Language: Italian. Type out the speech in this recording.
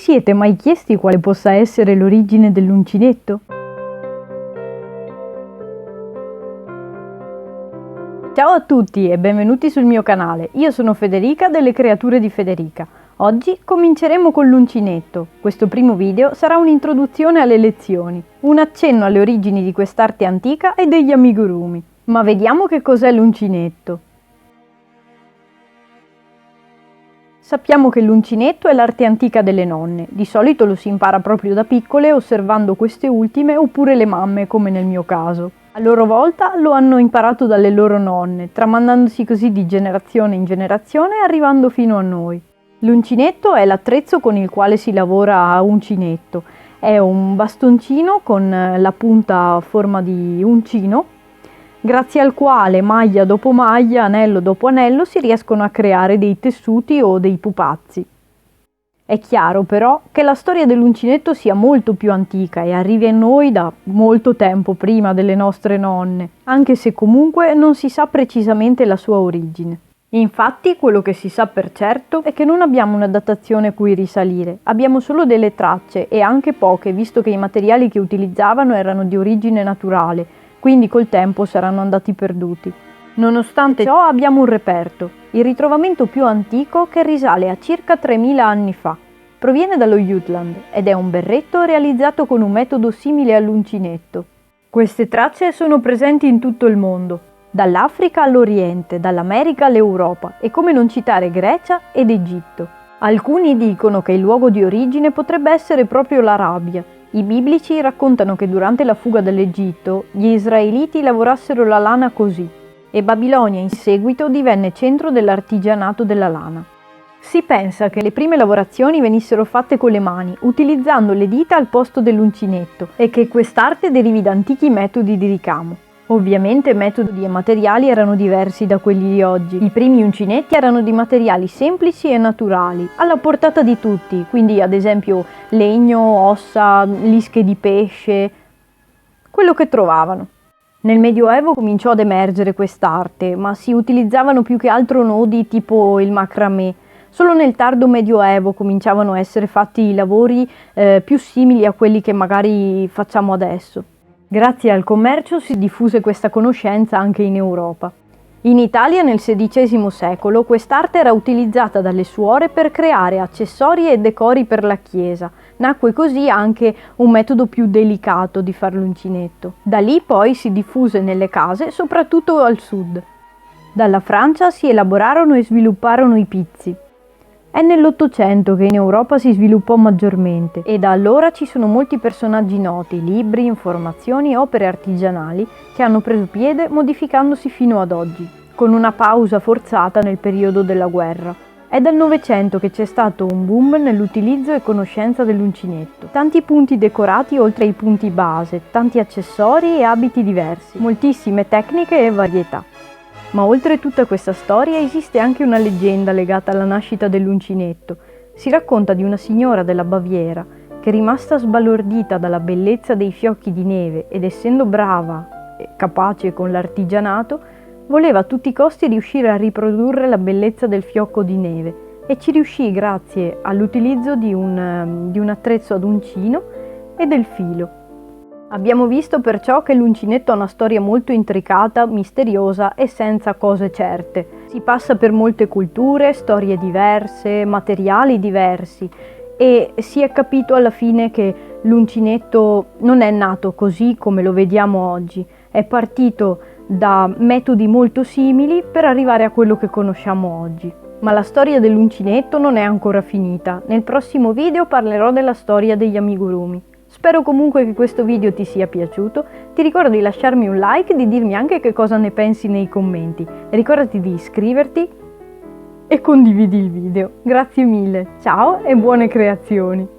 siete mai chiesti quale possa essere l'origine dell'uncinetto? Ciao a tutti e benvenuti sul mio canale, io sono Federica delle Creature di Federica. Oggi cominceremo con l'uncinetto. Questo primo video sarà un'introduzione alle lezioni, un accenno alle origini di quest'arte antica e degli amigurumi. Ma vediamo che cos'è l'uncinetto. Sappiamo che l'uncinetto è l'arte antica delle nonne, di solito lo si impara proprio da piccole osservando queste ultime oppure le mamme come nel mio caso. A loro volta lo hanno imparato dalle loro nonne, tramandandosi così di generazione in generazione arrivando fino a noi. L'uncinetto è l'attrezzo con il quale si lavora a uncinetto, è un bastoncino con la punta a forma di uncino, grazie al quale maglia dopo maglia, anello dopo anello si riescono a creare dei tessuti o dei pupazzi. È chiaro però che la storia dell'uncinetto sia molto più antica e arrivi a noi da molto tempo prima delle nostre nonne, anche se comunque non si sa precisamente la sua origine. Infatti, quello che si sa per certo è che non abbiamo una datazione a cui risalire, abbiamo solo delle tracce e anche poche, visto che i materiali che utilizzavano erano di origine naturale, quindi col tempo saranno andati perduti. Nonostante ciò abbiamo un reperto, il ritrovamento più antico che risale a circa 3000 anni fa. Proviene dallo Jutland ed è un berretto realizzato con un metodo simile all'uncinetto. Queste tracce sono presenti in tutto il mondo, dall'Africa all'Oriente, dall'America all'Europa e come non citare Grecia ed Egitto. Alcuni dicono che il luogo di origine potrebbe essere proprio l'Arabia. I biblici raccontano che durante la fuga dall'Egitto gli israeliti lavorassero la lana così e Babilonia in seguito divenne centro dell'artigianato della lana. Si pensa che le prime lavorazioni venissero fatte con le mani, utilizzando le dita al posto dell'uncinetto e che quest'arte derivi da antichi metodi di ricamo. Ovviamente metodi e materiali erano diversi da quelli di oggi. I primi uncinetti erano di materiali semplici e naturali, alla portata di tutti, quindi ad esempio legno, ossa, lische di pesce, quello che trovavano. Nel Medioevo cominciò ad emergere quest'arte, ma si utilizzavano più che altro nodi tipo il macramè. Solo nel tardo Medioevo cominciavano a essere fatti i lavori più simili a quelli che magari facciamo adesso. Grazie al commercio si diffuse questa conoscenza anche in Europa. In Italia nel XVI secolo quest'arte era utilizzata dalle suore per creare accessori e decori per la chiesa. Nacque così anche un metodo più delicato di fare l'uncinetto. Da lì poi si diffuse nelle case, soprattutto al sud. Dalla Francia si elaborarono e svilupparono i pizzi. È nell'Ottocento che in Europa si sviluppò maggiormente e da allora ci sono molti personaggi noti, libri, informazioni e opere artigianali che hanno preso piede modificandosi fino ad oggi, con una pausa forzata nel periodo della guerra. È dal Novecento che c'è stato un boom nell'utilizzo e conoscenza dell'uncinetto. Tanti punti decorati oltre ai punti base, tanti accessori e abiti diversi, moltissime tecniche e varietà. Ma oltre tutta questa storia esiste anche una leggenda legata alla nascita dell'uncinetto. Si racconta di una signora della Baviera che, rimasta sbalordita dalla bellezza dei fiocchi di neve ed essendo brava e capace con l'artigianato, voleva a tutti i costi riuscire a riprodurre la bellezza del fiocco di neve e ci riuscì grazie all'utilizzo di un attrezzo ad uncino e del filo. Abbiamo visto perciò che l'uncinetto ha una storia molto intricata, misteriosa e senza cose certe. Si passa per molte culture, storie diverse, materiali diversi e si è capito alla fine che l'uncinetto non è nato così come lo vediamo oggi. È partito da metodi molto simili per arrivare a quello che conosciamo oggi. Ma la storia dell'uncinetto non è ancora finita. Nel prossimo video parlerò della storia degli amigurumi. Spero comunque che questo video ti sia piaciuto, ti ricordo di lasciarmi un like e di dirmi anche che cosa ne pensi nei commenti. Ricordati di iscriverti e condividi il video. Grazie mille, ciao e buone creazioni!